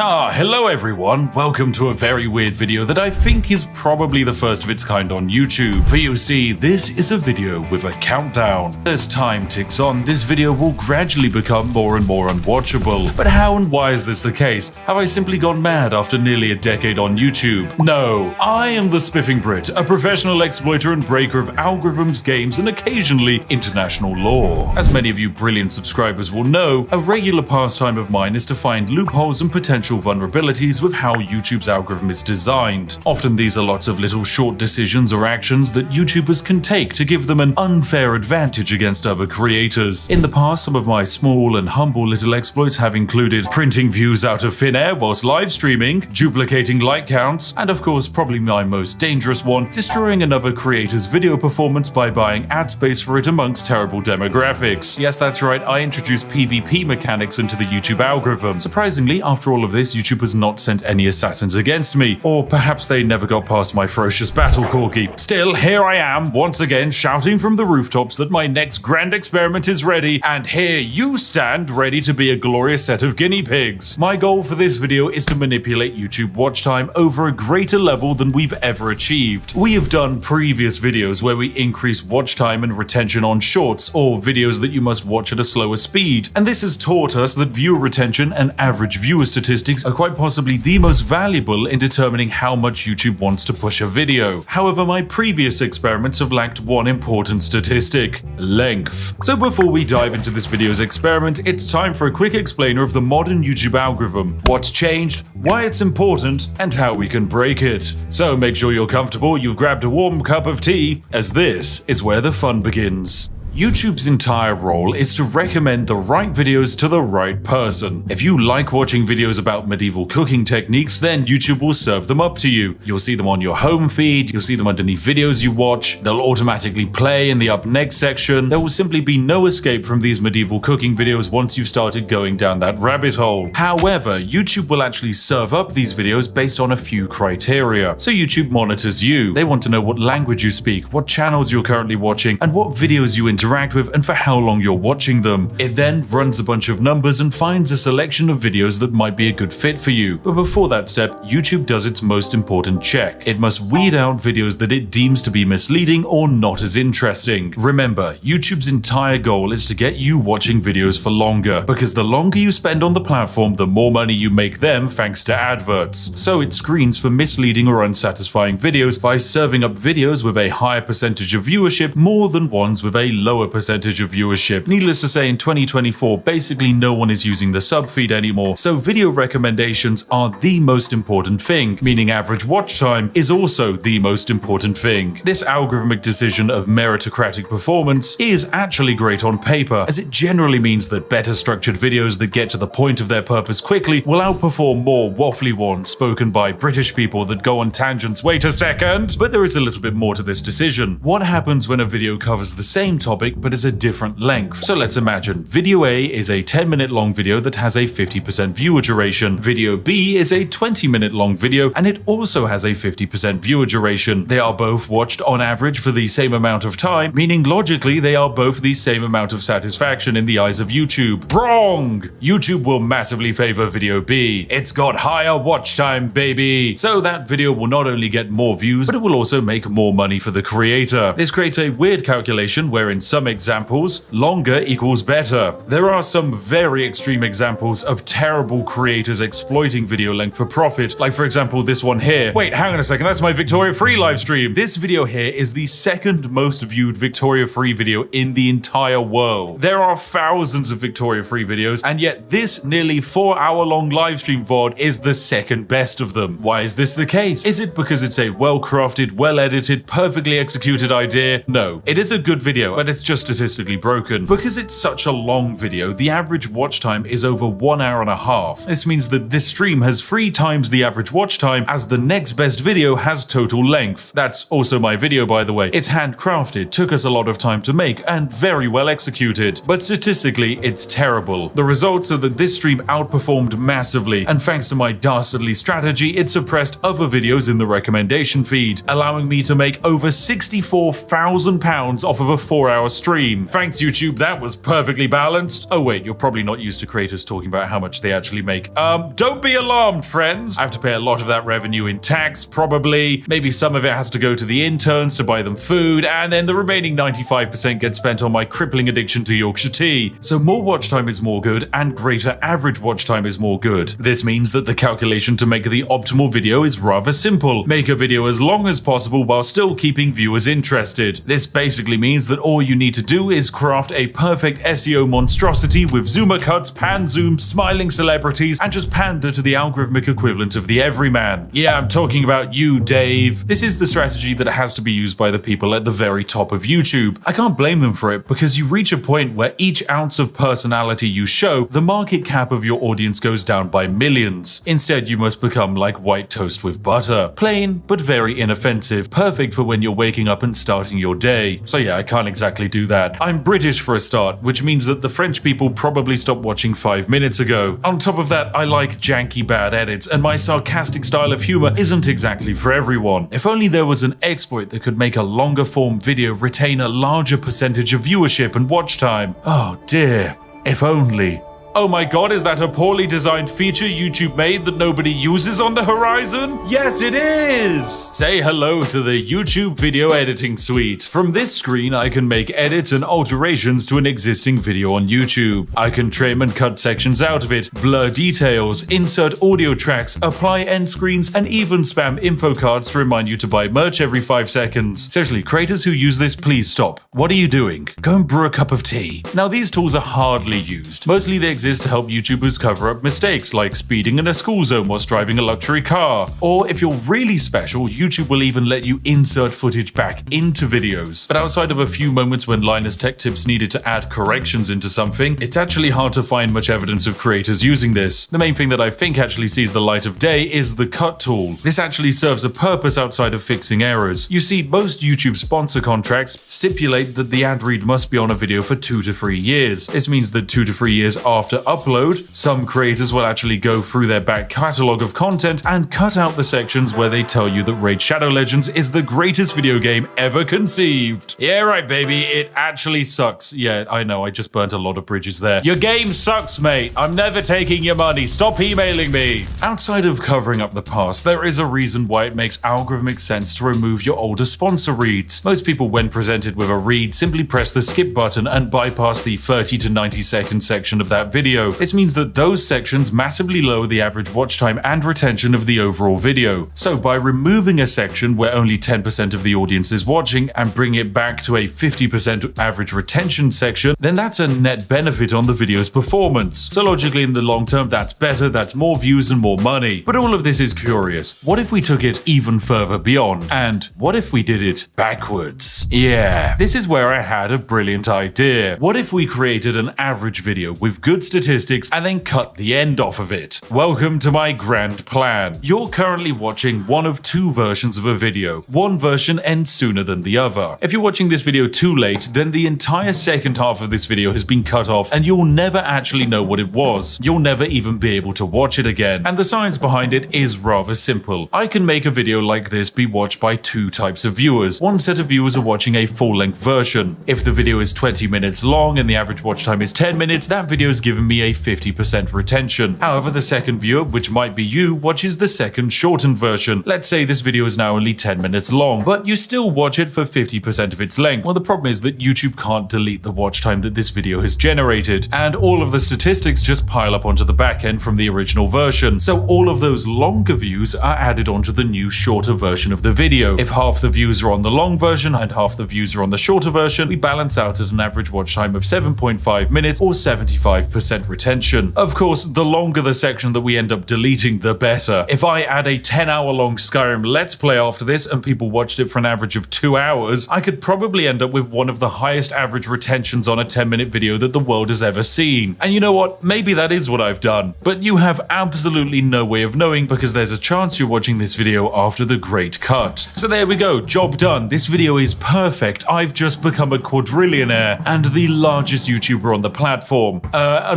Hello everyone, welcome to a very weird video that I think is probably the first of its kind on YouTube. For you see, this is a video with a countdown. As time ticks on, this video will gradually become more and more unwatchable. But how and why is this the case? Have I simply gone mad after nearly a decade on YouTube? No, I am the Spiffing Brit, a professional exploiter and breaker of algorithms, games, and occasionally international law. As many of you brilliant subscribers will know, a regular pastime of mine is to find loopholes and potential vulnerabilities with how YouTube's algorithm is designed. Often these are lots of little short decisions or actions that YouTubers can take to give them an unfair advantage against other creators. In the past, some of my small and humble little exploits have included printing views out of thin air whilst live streaming, duplicating like counts, and of course probably my most dangerous one, destroying another creator's video performance by buying ad space for it amongst terrible demographics. Yes, that's right, I introduced PvP mechanics into the YouTube algorithm. Surprisingly, after all of this, YouTube has not sent any assassins against me. Or perhaps they never got past my ferocious battle corgi. Still, here I am, once again shouting from the rooftops that my next grand experiment is ready, and here you stand ready to be a glorious set of guinea pigs. My goal for this video is to manipulate YouTube watch time over a greater level than we've ever achieved. We have done previous videos where we increase watch time and retention on shorts, or videos that you must watch at a slower speed, and this has taught us that viewer retention and average viewer statistics are quite possibly the most valuable in determining how much YouTube wants to push a video. However, my previous experiments have lacked one important statistic: length. So before we dive into this video's experiment, it's time for a quick explainer of the modern YouTube algorithm, what's changed, why it's important, and how we can break it. So make sure you're comfortable, you've grabbed a warm cup of tea, as this is where the fun begins. YouTube's entire role is to recommend the right videos to the right person. If you like watching videos about medieval cooking techniques, then YouTube will serve them up to you. You'll see them on your home feed, you'll see them underneath videos you watch, they'll automatically play in the up next section. There will simply be no escape from these medieval cooking videos once you've started going down that rabbit hole. However, YouTube will actually serve up these videos based on a few criteria. So YouTube monitors you. They want to know what language you speak, what channels you're currently watching, and what videos you interact with and for how long you're watching them. It then runs a bunch of numbers and finds a selection of videos that might be a good fit for you. But before that step, YouTube does its most important check. It must weed out videos that it deems to be misleading or not as interesting. Remember, YouTube's entire goal is to get you watching videos for longer, because the longer you spend on the platform, the more money you make them thanks to adverts. So it screens for misleading or unsatisfying videos by serving up videos with a higher percentage of viewership more than ones with a lower percentage of viewership. Needless to say, in 2024, basically no one is using the sub feed anymore, so video recommendations are the most important thing, meaning average watch time is also the most important thing. This algorithmic decision of meritocratic performance is actually great on paper, as it generally means that better structured videos that get to the point of their purpose quickly will outperform more waffly ones spoken by British people that go on tangents. Wait a second! But there is a little bit more to this decision. What happens when a video covers the same topic but is a different length? So let's imagine video A is a 10-minute long video that has a 50% viewer duration. Video B is a 20-minute long video and it also has a 50% viewer duration. They are both watched on average for the same amount of time, meaning logically they are both the same amount of satisfaction in the eyes of YouTube. Wrong! YouTube will massively favor video B. It's got higher watch time, baby! So that video will not only get more views, but it will also make more money for the creator. This creates a weird calculation where in some examples, longer equals better. There are some very extreme examples of terrible creators exploiting video length for profit, like for example this one here. Wait, hang on a second, that's my Victoria Free live stream. This video here is the second most viewed Victoria Free video in the entire world. There are thousands of Victoria Free videos, and yet this nearly 4-hour-long live stream VOD is the second best of them. Why is this the case? Is it because it's a well-crafted, well-edited, perfectly executed idea? No, it is a good video, but it's just statistically broken. Because it's such a long video, the average watch time is over 1 hour and a half. This means that this stream has 3 times the average watch time as the next best video has total length. That's also my video, by the way. It's handcrafted, took us a lot of time to make, and very well executed. But statistically, it's terrible. The results are that this stream outperformed massively, and thanks to my dastardly strategy, it suppressed other videos in the recommendation feed, allowing me to make over £64,000 off of a 4-hour 2-hour stream. Thanks YouTube, that was perfectly balanced. Oh wait, you're probably not used to creators talking about how much they actually make. Don't be alarmed, friends. I have to pay a lot of that revenue in tax, probably. Maybe some of it has to go to the interns to buy them food, and then the remaining 95% gets spent on my crippling addiction to Yorkshire tea. So more watch time is more good, and greater average watch time is more good. This means that the calculation to make the optimal video is rather simple. Make a video as long as possible while still keeping viewers interested. This basically means that all you need to do is craft a perfect SEO monstrosity with zoomer cuts, pan zoom, smiling celebrities, and just pander to the algorithmic equivalent of the everyman. Yeah, I'm talking about you, Dave. This is the strategy that has to be used by the people at the very top of YouTube. I can't blame them for it, because you reach a point where each ounce of personality you show, the market cap of your audience goes down by millions. Instead, you must become like white toast with butter. Plain, but very inoffensive. Perfect for when you're waking up and starting your day. So yeah, I can't exactly do that. I'm British for a start, which means that the French people probably stopped watching 5 minutes ago. On top of that, I like janky bad edits, and my sarcastic style of humor isn't exactly for everyone. If only there was an exploit that could make a longer form video retain a larger percentage of viewership and watch time. Oh dear, if only. Oh my god, is that a poorly designed feature YouTube made that nobody uses on the horizon? Yes, it is! Say hello to the YouTube Video Editing Suite. From this screen, I can make edits and alterations to an existing video on YouTube. I can trim and cut sections out of it, blur details, insert audio tracks, apply end screens, and even spam info cards to remind you to buy merch every 5 seconds. Seriously, creators who use this, please stop. What are you doing? Go and brew a cup of tea. Now, these tools are hardly used. Mostly they exist to help YouTubers cover up mistakes like speeding in a school zone whilst driving a luxury car. Or if you're really special, YouTube will even let you insert footage back into videos. But outside of a few moments when Linus Tech Tips needed to add corrections into something, it's actually hard to find much evidence of creators using this. The main thing that I think actually sees the light of day is the cut tool. This actually serves a purpose outside of fixing errors. You see, most YouTube sponsor contracts stipulate that the ad read must be on a video for 2 to 3 years. This means that 2 to 3 years after upload, some creators will actually go through their back catalog of content and cut out the sections where they tell you that Raid Shadow Legends is the greatest video game ever conceived. Yeah, right, baby, it actually sucks. Yeah, I know, I just burnt a lot of bridges there. Your game sucks, mate. I'm never taking your money. Stop emailing me. Outside of covering up the past, there is a reason why it makes algorithmic sense to remove your older sponsor reads. Most people, when presented with a read, simply press the skip button and bypass the 30 to 90 second section of that video. This means that those sections massively lower the average watch time and retention of the overall video. So by removing a section where only 10% of the audience is watching and bring it back to a 50% average retention section, then that's a net benefit on the video's performance. So logically in the long term, that's better, that's more views and more money. But all of this is curious. What if we took it even further beyond? And what if we did it backwards? Yeah, this is where I had a brilliant idea. What if we created an average video with good statistics and then cut the end off of it? Welcome to my grand plan. You're currently watching one of 2 versions of a video. One version ends sooner than the other. If you're watching this video too late, then the entire second half of this video has been cut off and you'll never actually know what it was. You'll never even be able to watch it again. And the science behind it is rather simple. I can make a video like this be watched by 2 types of viewers. One set of viewers are watching a full-length version. If the video is 20 minutes long and the average watch time is 10 minutes, that video has given me a 50% retention. However, the second viewer, which might be you, watches the second shortened version. Let's say this video is now only 10 minutes long, but you still watch it for 50% of its length. Well, the problem is that YouTube can't delete the watch time that this video has generated, and all of the statistics just pile up onto the back end from the original version. So all of those longer views are added onto the new shorter version of the video. If half the views are on the long version and half the views are on the shorter version, we balance out at an average watch time of 7.5 minutes or 75% retention. Of course, the longer the section that we end up deleting, the better. If I add a 10-hour long Skyrim Let's Play after this and people watched it for an average of 2 hours, I could probably end up with one of the highest average retentions on a 10-minute video that the world has ever seen. And you know what? Maybe that is what I've done. But you have absolutely no way of knowing because there's a chance you're watching this video after the great cut. So there we go, job done. This video is perfect. I've just become a quadrillionaire and the largest YouTuber on the platform.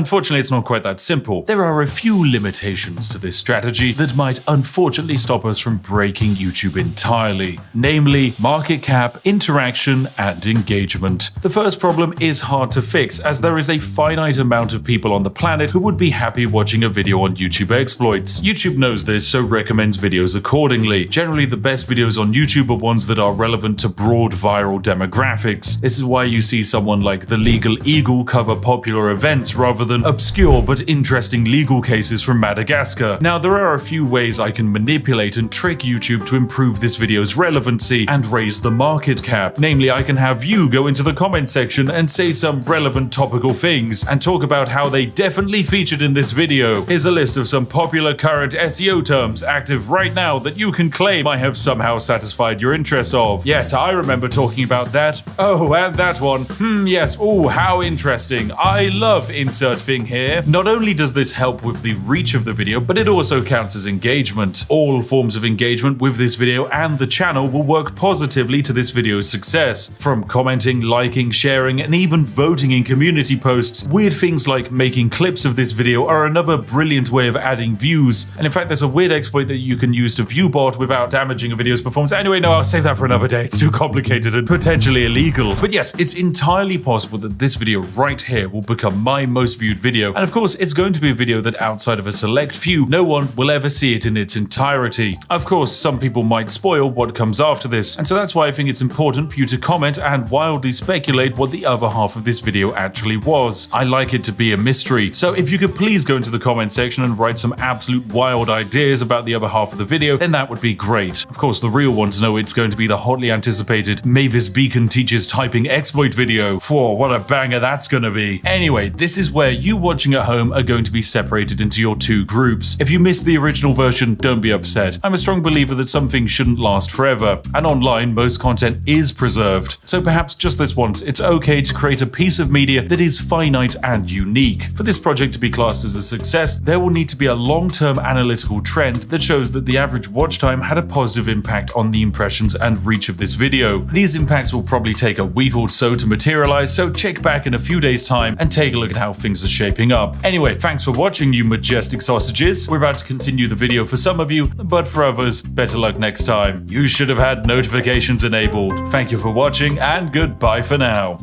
unfortunately it's not quite that simple. There are a few limitations to this strategy that might unfortunately stop us from breaking YouTube entirely, namely market cap, interaction, and engagement. The first problem is hard to fix, as there is a finite amount of people on the planet who would be happy watching a video on YouTube exploits. YouTube knows this, so recommends videos accordingly. Generally, the best videos on YouTube are ones that are relevant to broad viral demographics. This is why you see someone like the Legal Eagle cover popular events rather than obscure but interesting legal cases from Madagascar. Now, there are a few ways I can manipulate and trick YouTube to improve this video's relevancy and raise the market cap. Namely, I can have you go into the comment section and say some relevant topical things and talk about how they definitely featured in this video. Here's a list of some popular current SEO terms active right now that you can claim I have somehow satisfied your interest of. Yes, I remember talking about that. Oh, and that one. Yes. Oh, how interesting. I love insert thing here. Not only does this help with the reach of the video, but it also counts as engagement. All forms of engagement with this video and the channel will work positively to this video's success. From commenting, liking, sharing, and even voting in community posts, weird things like making clips of this video are another brilliant way of adding views. And in fact, there's a weird exploit that you can use to view bot without damaging a video's performance. Anyway, no, I'll save that for another day. It's too complicated and potentially illegal. But yes, it's entirely possible that this video right here will become my most viewed video. And of course, it's going to be a video that outside of a select few, no one will ever see it in its entirety. Of course, some people might spoil what comes after this. And so that's why I think it's important for you to comment and wildly speculate what the other half of this video actually was. I like it to be a mystery. So if you could please go into the comment section and write some absolute wild ideas about the other half of the video, then that would be great. Of course, the real ones know it's going to be the hotly anticipated Mavis Beacon teaches typing exploit video. Whoa, what a banger that's gonna be. Anyway, this is where you watching at home are going to be separated into your two groups. If you missed the original version, don't be upset. I'm a strong believer that some things shouldn't last forever, and online most content is preserved. So perhaps just this once, it's okay to create a piece of media that is finite and unique. For this project to be classed as a success, there will need to be a long-term analytical trend that shows that the average watch time had a positive impact on the impressions and reach of this video. These impacts will probably take a week or so to materialize, so check back in a few days' time and take a look at how things are shaping up. Anyway, thanks for watching, you majestic sausages. We're about to continue the video for some of you, but for others, better luck next time. You should have had notifications enabled. Thank you for watching, and goodbye for now.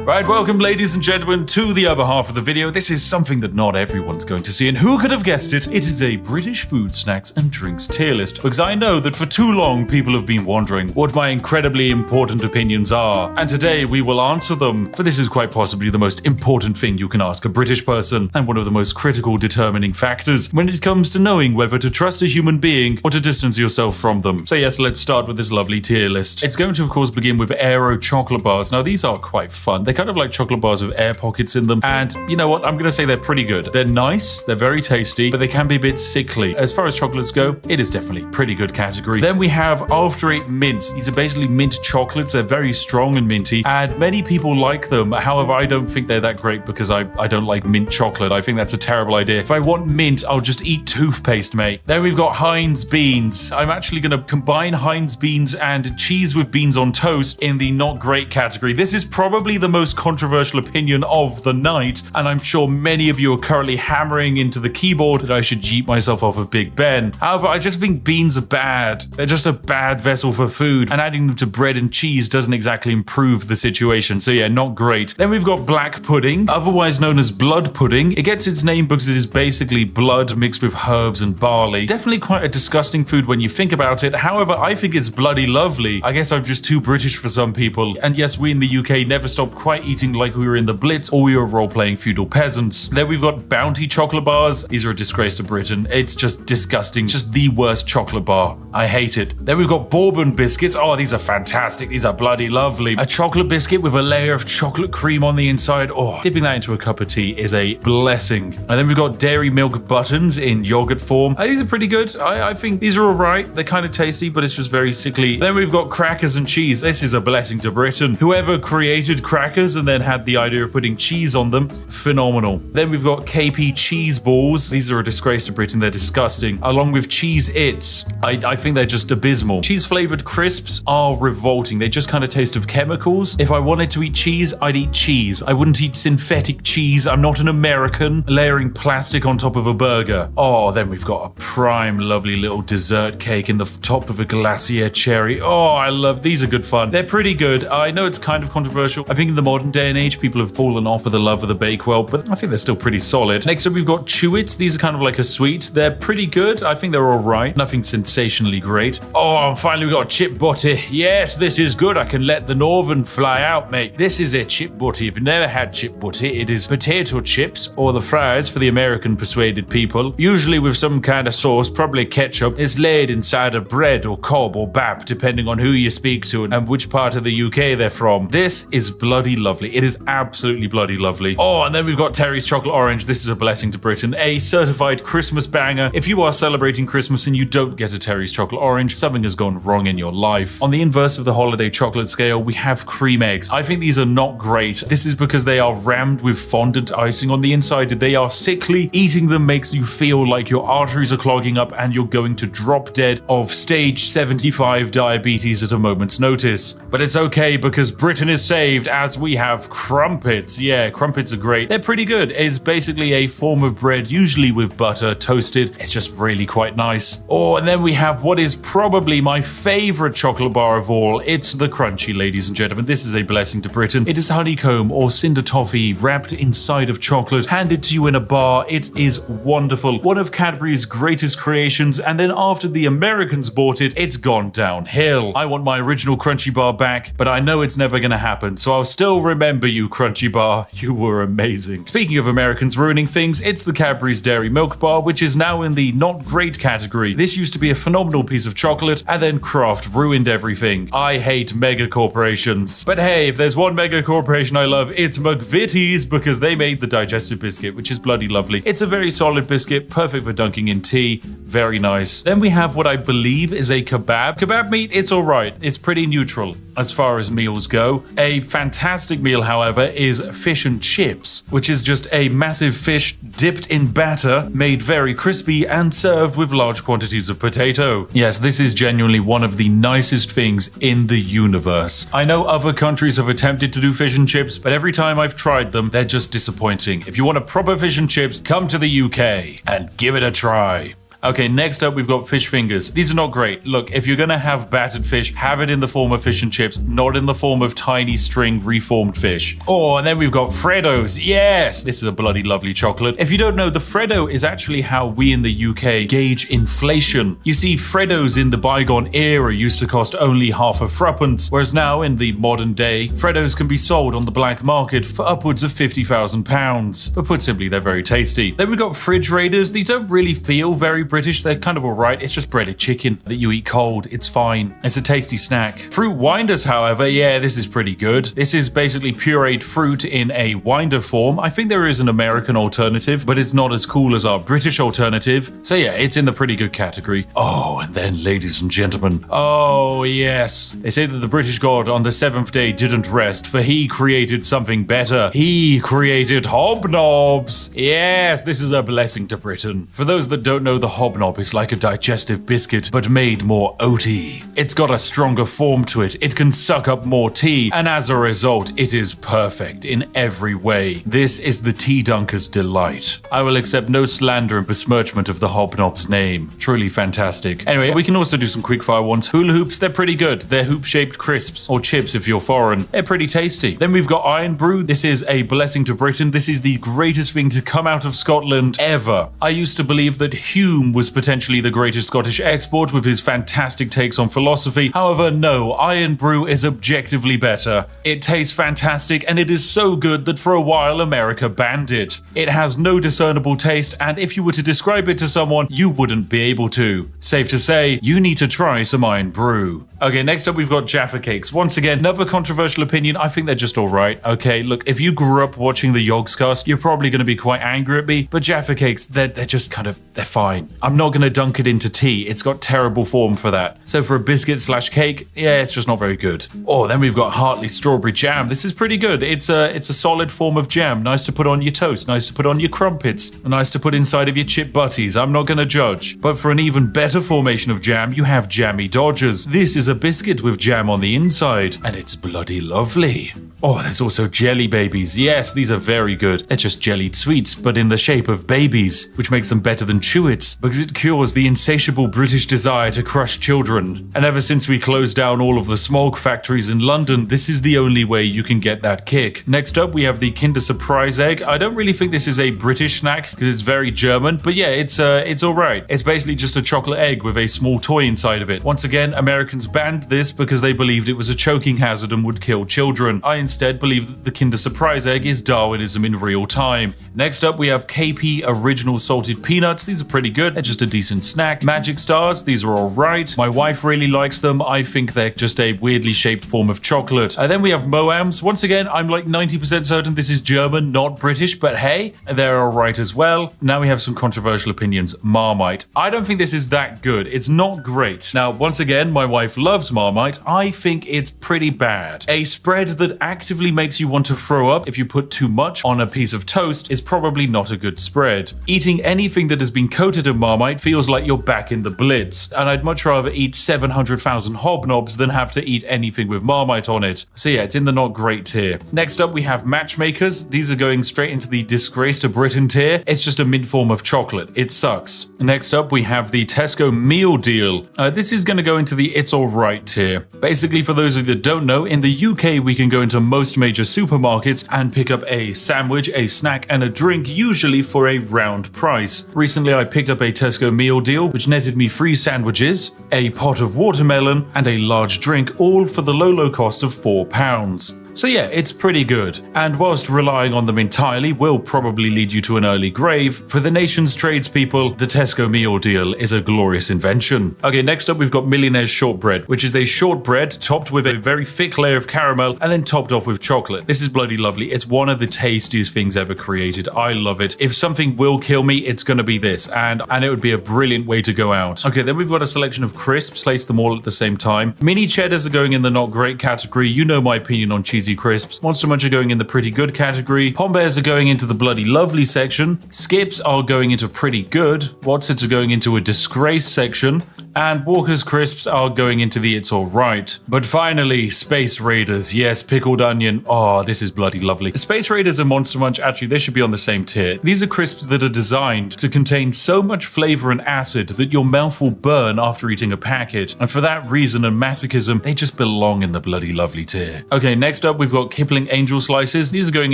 Right, welcome ladies and gentlemen to the other half of the video. This is something that not everyone's going to see, and who could have guessed it? It is a British food, snacks and drinks tier list, because I know that for too long people have been wondering what my incredibly important opinions are, and today we will answer them, for this is quite possibly the most important thing you can ask a British person, and one of the most critical determining factors when it comes to knowing whether to trust a human being or to distance yourself from them. So yes, let's start with this lovely tier list. It's going to of course begin with Aero chocolate bars. Now these are quite fun. They're kind of like chocolate bars with air pockets in them, and you know what, I'm gonna say they're pretty good. They're nice, they're very tasty, but they can be a bit sickly. As far as chocolates go, it is definitely pretty good category. Then we have After Eight mints. These are basically mint chocolates. They're very strong and minty, and many people like them. However, I don't think they're that great because I don't like mint chocolate. I think that's a terrible idea. If I want mint, I'll just eat toothpaste, mate. Then we've got Heinz beans. I'm actually gonna combine Heinz beans and cheese with beans on toast in the not great category. This is probably the most controversial opinion of the night, and I'm sure many of you are currently hammering into the keyboard that I should yeet myself off of Big Ben. However, I just think beans are bad. They're just a bad vessel for food, and adding them to bread and cheese doesn't exactly improve the situation. So yeah, not great. Then we've got black pudding, otherwise known as blood pudding. It gets its name because it is basically blood mixed with herbs and barley. Definitely quite a disgusting food when you think about it. However, I think it's bloody lovely. I guess I'm just too British for some people. And yes, we in the UK never stopped quite eating like we were in the Blitz or we were role-playing feudal peasants. Then we've got Bounty chocolate bars. These are a disgrace to Britain. It's just disgusting. Just the worst chocolate bar. I hate it. Then we've got Bourbon biscuits. Oh, these are fantastic. These are bloody lovely. A chocolate biscuit with a layer of chocolate cream on the inside. Oh, dipping that into a cup of tea is a blessing. And then we've got dairy milk buttons in yogurt form. These are pretty good. I think these are all right. They're kind of tasty, but it's just very sickly. Then we've got crackers and cheese. This is a blessing to Britain. Whoever created crackers fingers and then had the idea of putting cheese on them. Phenomenal. Then we've got KP cheese balls. These are a disgrace to Britain. They're disgusting. Along with Cheez-Its. I think they're just abysmal. Cheese flavored crisps are revolting. They just kind of taste of chemicals. If I wanted to eat cheese, I'd eat cheese. I wouldn't eat synthetic cheese. I'm not an American layering plastic on top of a burger. Oh, then we've got a prime lovely little dessert cake in the top of a glacier cherry. Oh, I love these. Are good fun. They're pretty good. I know it's kind of controversial. I think in the modern day and age, people have fallen off of the love of the Bakewell, but I think they're still pretty solid. Next up, we've got Chew-Its. These are kind of like a sweet. They're pretty good. I think they're all right. Nothing sensationally great. Oh, and finally, we've got chip butty. Yes, this is good. I can let the northern fly out, mate. This is a chip butty. If you've never had chip butty, it is potato chips or the fries for the American persuaded people, usually with some kind of sauce, probably ketchup. It's laid inside of bread or cob or bap, depending on who you speak to and which part of the UK they're from. This is bloody lovely. It is absolutely bloody lovely. Oh, and then we've got Terry's Chocolate Orange. This is a blessing to Britain. A certified Christmas banger. If you are celebrating Christmas and you don't get a Terry's Chocolate Orange, something has gone wrong in your life. On the inverse of the holiday chocolate scale, we have cream eggs. I think these are not great. This is because they are rammed with fondant icing on the inside. They are sickly. Eating them makes you feel like your arteries are clogging up and you're going to drop dead of stage 75 diabetes at a moment's notice. But it's okay because Britain is saved as we have crumpets. Yeah, crumpets are great. They're pretty good. It's basically a form of bread, usually with butter, toasted. It's just really quite nice. Oh, and then we have what is probably my favorite chocolate bar of all. It's the Crunchy, ladies and gentlemen. This is a blessing to Britain. It is honeycomb or cinder toffee wrapped inside of chocolate, handed to you in a bar. It is wonderful. One of Cadbury's greatest creations, and then after the Americans bought it, it's gone downhill. I want my original Crunchy bar back, but I know it's never gonna happen, so I'll still remember you, Crunchy bar. You were amazing. Speaking of Americans ruining things, it's the Cadbury's Dairy Milk Bar, which is now in the not great category. This used to be a phenomenal piece of chocolate, and then Kraft ruined everything. I hate mega corporations. But hey, if there's one mega corporation I love, it's McVitie's, because they made the digestive biscuit, which is bloody lovely. It's a very solid biscuit, perfect for dunking in tea. Very nice. Then we have what I believe is a kebab. Kebab meat, it's alright. It's pretty neutral as far as meals go. A fantastic meal, however, is fish and chips, which is just a massive fish dipped in batter, made very crispy and served with large quantities of potato. Yes, this is genuinely one of the nicest things in the universe. I know other countries have attempted to do fish and chips, but every time I've tried them, they're just disappointing. If you want a proper fish and chips, come to the UK and give it a try. Okay, next up we've got fish fingers. These are not great. Look, if you're gonna have battered fish, have it in the form of fish and chips, not in the form of tiny string reformed fish. Oh, and then we've got Freddos. Yes! This is a bloody lovely chocolate. If you don't know, the Freddo is actually how we in the UK gauge inflation. You see, Freddos in the bygone era used to cost only half a threepence, whereas now in the modern day, Freddos can be sold on the black market for upwards of £50,000. But put simply, they're very tasty. Then we've got Fridge Raiders. These don't really feel very British. They're kind of alright. It's just breaded chicken that you eat cold. It's fine. It's a tasty snack. Fruit Winders, however, yeah, this is pretty good. This is basically pureed fruit in a winder form. I think there is an American alternative, but it's not as cool as our British alternative. So yeah, it's in the pretty good category. Oh, and then, ladies and gentlemen, oh yes, they say that the British god on the seventh day didn't rest, for he created something better. He created hobnobs. Yes, this is a blessing to Britain. For those that don't know, the hobnob is like a digestive biscuit, but made more oaty. It's got a stronger form to it, it can suck up more tea, and as a result, it is perfect in every way. This is the tea dunker's delight. I will accept no slander and besmirchment of the hobnob's name. Truly fantastic. Anyway, we can also do some quickfire ones. Hula hoops, they're pretty good. They're hoop-shaped crisps, or chips if you're foreign. They're pretty tasty. Then we've got Iron Brew. This is a blessing to Britain. This is the greatest thing to come out of Scotland ever. I used to believe that Hume was potentially the greatest Scottish export with his fantastic takes on philosophy. However, no, Iron Brew is objectively better. It tastes fantastic, and it is so good that for a while America banned it. It has no discernible taste, and if you were to describe it to someone, you wouldn't be able to. Safe to say, you need to try some Iron Brew. Okay, next up we've got Jaffa Cakes. Once again, another controversial opinion. I think they're just alright. Okay, look, if you grew up watching the Yogscast, you're probably going to be quite angry at me, but Jaffa Cakes, they're just kind of, they're fine. I'm not going to dunk it into tea. It's got terrible form for that. So for a biscuit slash cake, yeah, it's just not very good. Oh, then we've got Hartley Strawberry Jam. This is pretty good. It's a solid form of jam. Nice to put on your toast. Nice to put on your crumpets. Nice to put inside of your chip butties. I'm not going to judge. But for an even better formation of jam, you have Jammy Dodgers. This is a biscuit with jam on the inside, and it's bloody lovely. Oh, there's also Jelly Babies. Yes, these are very good. They're just jellied sweets, but in the shape of babies, which makes them better than Chewits, because it cures the insatiable British desire to crush children. And ever since we closed down all of the smog factories in London, this is the only way you can get that kick. Next up, we have the Kinder Surprise Egg. I don't really think this is a British snack, because it's very German, but yeah, it's alright. It's basically just a chocolate egg with a small toy inside of it. Once again, Americans banned this because they believed it was a choking hazard and would kill children. I instead believe that the Kinder Surprise Egg is Darwinism in real time. Next up, we have KP Original Salted Peanuts. These are pretty good. They're just a decent snack. Magic Stars, these are alright. My wife really likes them. I think they're just a weirdly shaped form of chocolate. And then we have Moams. Once again, I'm like 90% certain this is German, not British, but hey, they're alright as well. Now we have some controversial opinions. Marmite. I don't think this is that good. It's not great. Now, once again, my wife loves Marmite. I think it's pretty bad. A spread that actively makes you want to throw up if you put too much on a piece of toast is probably not a good spread. Eating anything that has been coated in Marmite feels like you're back in the Blitz, and I'd much rather eat 700,000 hobnobs than have to eat anything with Marmite on it. So yeah, it's in the not great tier. Next up, we have Matchmakers. These are going straight into the disgrace to Britain tier. It's just a mint form of chocolate. It sucks. Next up, we have the Tesco Meal Deal. This is going to go into the It's Alright tier. Basically, for those of you that don't know, in the UK, we can go into most major supermarkets and pick up a sandwich, a snack, and a drink, usually for a round price. Recently, I picked up a Tesco Meal Deal, which netted me 3 sandwiches, a pot of watermelon, and a large drink, all for the low cost of £4. So yeah, it's pretty good. And whilst relying on them entirely will probably lead you to an early grave, for the nation's tradespeople, the Tesco Meal Deal is a glorious invention. Okay, next up we've got Millionaire's Shortbread, which is a shortbread topped with a very thick layer of caramel and then topped off with chocolate. This is bloody lovely. It's one of the tastiest things ever created. I love it. If something will kill me, it's gonna be this, and it would be a brilliant way to go out. Okay, then we've got a selection of crisps, place them all at the same time. Mini cheddars are going in the not great category. You know my opinion on cheesy crisps. Monster Munch are going in the pretty good category. Pom Bears are going into the bloody lovely section. Skips are going into pretty good. Wotsits are going into a disgrace section. And Walker's Crisps are going into the It's Alright. But finally, Space Raiders. Yes, pickled onion. Oh, this is bloody lovely. Space Raiders and Monster Munch, actually, they should be on the same tier. These are crisps that are designed to contain so much flavor and acid that your mouth will burn after eating a packet. And for that reason and masochism, they just belong in the bloody lovely tier. Okay, next up, we've got Kipling Angel Slices. These are going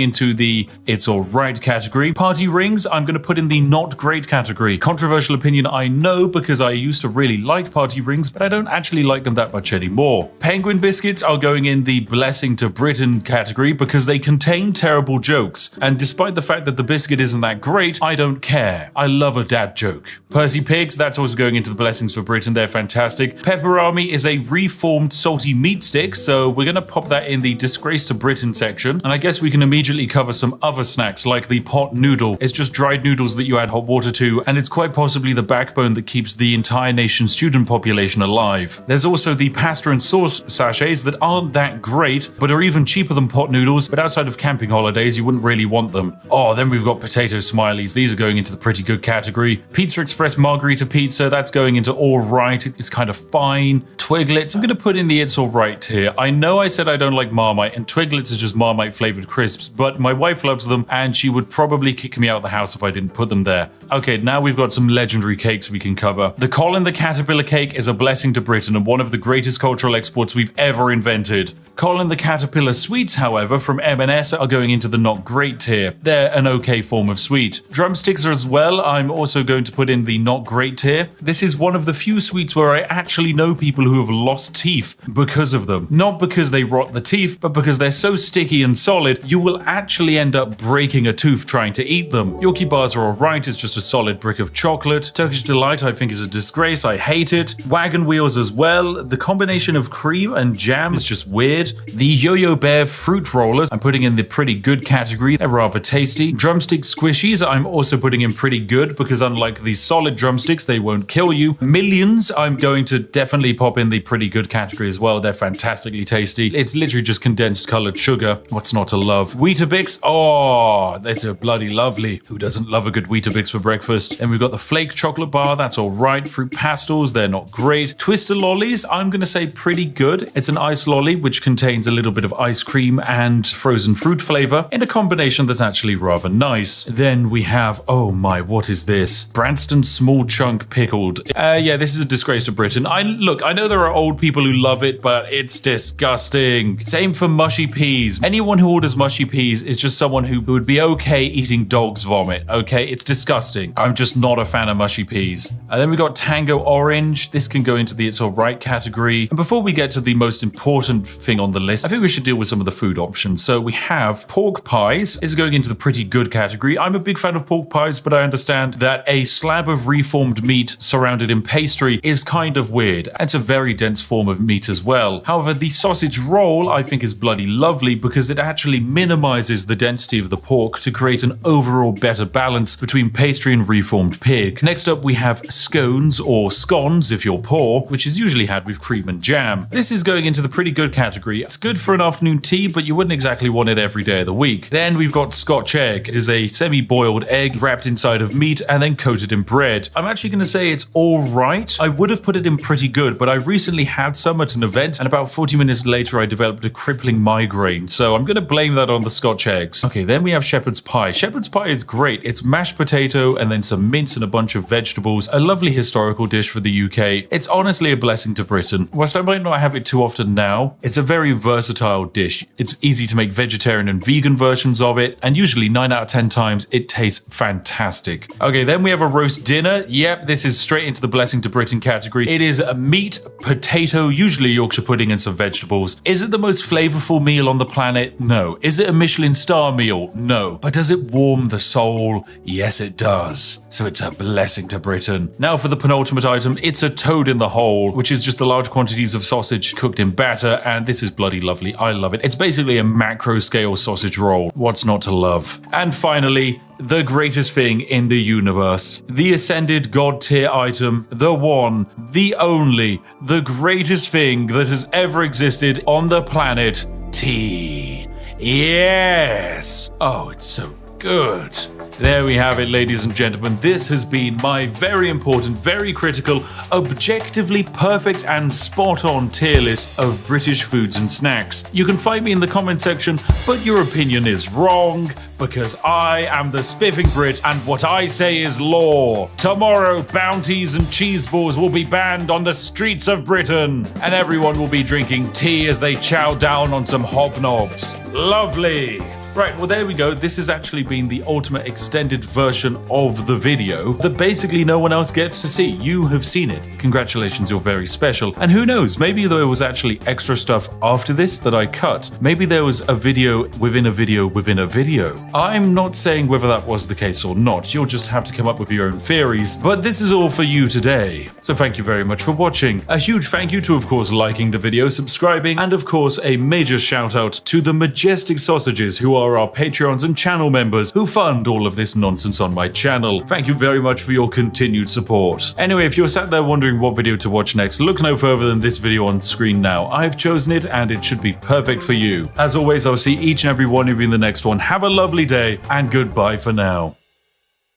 into the It's Alright category. Party Rings, I'm going to put in the not great category. Controversial opinion, I know, because I used to really like Party Rings, but I don't actually like them that much anymore. Penguin Biscuits are going in the Blessing to Britain category because they contain terrible jokes. And despite the fact that the biscuit isn't that great, I don't care. I love a dad joke. Percy Pigs, that's also going into the Blessings for Britain. They're fantastic. Pepperami is a reformed salty meat stick, so we're going to pop that in the Disgrace to Britain section. And I guess we can immediately cover some other snacks like the pot noodle. It's just dried noodles that you add hot water to, and it's quite possibly the backbone that keeps the entire nation's student population alive. There's also the pasta and sauce sachets that aren't that great, but are even cheaper than pot noodles, but outside of camping holidays, you wouldn't really want them. Oh, then we've got potato smileys. These are going into the pretty good category. Pizza Express Margarita Pizza, that's going into alright. It's kind of fine. Twiglets, I'm going to put in the It's Alright tier. I know I said I don't like Marmite, and Twiglets are just Marmite flavored crisps, but my wife loves them, and she would probably kick me out of the house if I didn't put them there. Okay, now we've got some legendary cakes we can cover. The Colin the Caterpillar cake is a blessing to Britain and one of the greatest cultural exports we've ever invented. Colin the Caterpillar sweets, however, from M&S are going into the not great tier. They're an okay form of sweet. Drumsticks are as well. I'm also going to put in the not great tier. This is one of the few sweets where I actually know people who have lost teeth because of them. Not because they rot the teeth, but because they're so sticky and solid, you will actually end up breaking a tooth trying to eat them. Yorkie bars are alright, it's just a solid brick of chocolate. Turkish Delight I think is a disgrace, I hate hate it. Wagon wheels as well. The combination of cream and jam is just weird. The Yo-Yo Bear fruit rollers I'm putting in the pretty good category. They're rather tasty. Drumstick squishies I'm also putting in pretty good because unlike these solid drumsticks, they won't kill you. Millions I'm going to definitely pop in the pretty good category as well. They're fantastically tasty. It's literally just condensed colored sugar. What's not to love? Weetabix. Oh, that's a bloody lovely. Who doesn't love a good Weetabix for breakfast? And we've got the flake chocolate bar. That's all right. Fruit pastels. They're not great. Twister lollies. I'm going to say pretty good. It's an ice lolly, which contains a little bit of ice cream and frozen fruit flavor in a combination that's actually rather nice. Then we have, oh my, what is this? Branston small chunk pickled. Yeah, this is a disgrace to Britain. I know there are old people who love it, but it's disgusting. Same for mushy peas. Anyone who orders mushy peas is just someone who would be okay eating dog's vomit, okay? It's disgusting. I'm just not a fan of mushy peas. And then we got Tango Orange. This can go into the it's alright category. And before we get to the most important thing on the list, I think we should deal with some of the food options. So we have pork pies. This is going into the pretty good category. I'm a big fan of pork pies, but I understand that a slab of reformed meat surrounded in pastry is kind of weird. It's a very dense form of meat as well. However, the sausage roll I think is bloody lovely because it actually minimizes the density of the pork to create an overall better balance between pastry and reformed pig. Next up, we have scones or scones if you're poor, which is usually had with cream and jam. This is going into the pretty good category. It's good for an afternoon tea, but you wouldn't exactly want it every day of the week. Then we've got Scotch egg. It is a semi-boiled egg wrapped inside of meat and then coated in bread. I'm actually going to say it's all right. I would have put it in pretty good, but I recently had some at an event and about 40 minutes later I developed a crippling migraine, so I'm going to blame that on the Scotch eggs. Okay, then we have shepherd's pie. Shepherd's pie is great. It's mashed potato and then some mince and a bunch of vegetables. A lovely historical dish for the UK. It's honestly a blessing to Britain. Whilst I might not have it too often now, it's a very versatile dish. It's easy to make vegetarian and vegan versions of it, and usually 9 out of 10 times it tastes fantastic. Okay, then we have a roast dinner. Yep, this is straight into the blessing to Britain category. It is a meat, potato, usually Yorkshire pudding and some vegetables. Is it the most flavorful meal on the planet? No. Is it a Michelin star meal? No. But does it warm the soul? Yes, it does. So it's a blessing to Britain. Now for the penultimate item, it's a toad in the hole, which is just the large quantities of sausage cooked in batter, and this is bloody lovely. I love it. It's basically a macro scale sausage roll. What's not to love? And finally, the greatest thing in the universe. The ascended god tier item. The one, the only, the greatest thing that has ever existed on the planet. Tea. Yes. Oh, it's so good. There we have it, ladies and gentlemen. This has been my very important, very critical, objectively perfect and spot-on tier list of British foods and snacks. You can fight me in the comment section, but your opinion is wrong, because I am the spiffing Brit and what I say is law. Tomorrow, bounties and cheese balls will be banned on the streets of Britain, and everyone will be drinking tea as they chow down on some hobnobs. Lovely. Right, well there we go. This has actually been the ultimate extended version of the video that basically no one else gets to see. You have seen it. Congratulations, you're very special. And who knows, maybe there was actually extra stuff after this that I cut. Maybe there was a video within a video within a video. I'm not saying whether that was the case or not. You'll just have to come up with your own theories. But this is all for you today. So thank you very much for watching. A huge thank you to, of course, liking the video, subscribing, and of course, a major shout out to the majestic sausages who are our Patreons and channel members who fund all of this nonsense on my channel. Thank you very much for your continued support. Anyway, if you're sat there wondering what video to watch next, look no further than this video on screen now. I've chosen it and it should be perfect for you. As always, I'll see each and every one of you in the next one. Have a lovely day and goodbye for now.